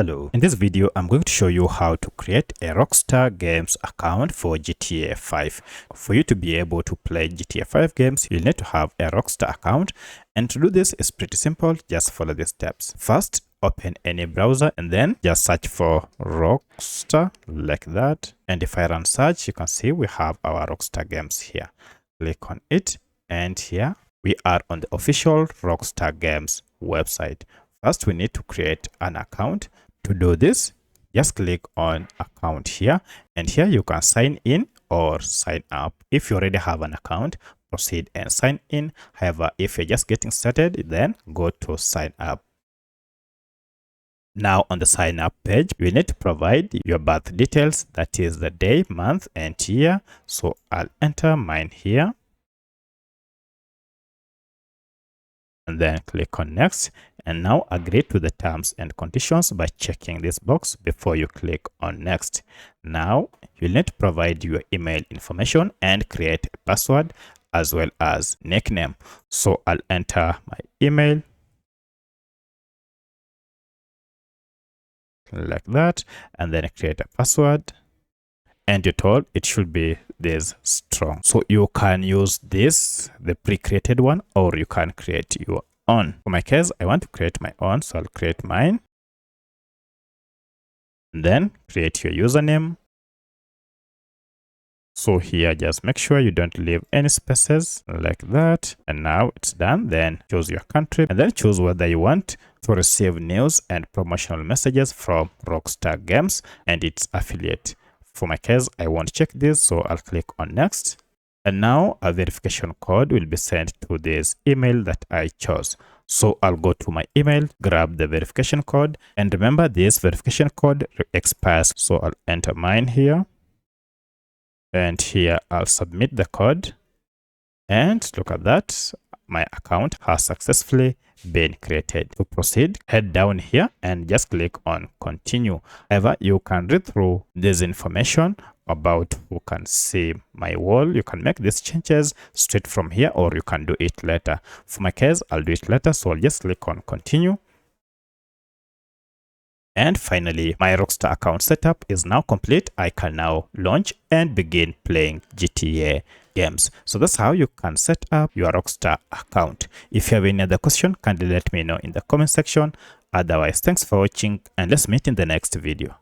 Hello, in this video I'm going to show you how to create a Rockstar Games account for GTA 5. For you to be able to play GTA 5 games, you need to have a Rockstar account, and to do this is pretty simple. Just follow the steps. First, open any browser and then just search for Rockstar like that, and if I run search, you can see we have our Rockstar Games here. Click on it, and here we are on the official Rockstar Games website. First, we need to create an account. To do this, just click on account here, and here you can sign in or sign up. If you already have an account, proceed and sign in. However, if you're just getting started, then go to sign up. Now on the sign up page, you need to provide your birth details, that is the day, month and year. So I'll enter mine here and then click on next, and now agree to the terms and conditions by checking this box before you click on next. Now you need to provide your email information and create a password as well as nickname. So I'll enter my email like that and then create a password, and you're told it should be this strong. So you can use this, the pre-created one, or you can create your own. For my case, I want to create my own, so I'll create mine. And then create your username. So here, just make sure you don't leave any spaces like that. And now it's done. Then choose your country and then choose whether you want to receive news and promotional messages from Rockstar Games and its affiliate. For my case, I won't check this, so I'll click on next. And now a verification code will be sent to this email that I chose. So I'll go to my email, grab the verification code, and remember this verification code expires. So I'll enter mine here. And here I'll submit the code. And look at that. My account has successfully been created. To proceed, head down here and just click on continue. However, you can read through this information about who can see my wall. You can make these changes straight from here, or you can do it later. For my case, I'll do it later, so I'll just click on continue. And finally, my Rockstar account setup is now complete. I can now launch and begin playing GTA games. So that's how you can set up your Rockstar account. If you have any other question, kindly let me know in the comment section. Otherwise, thanks for watching and let's meet in the next video.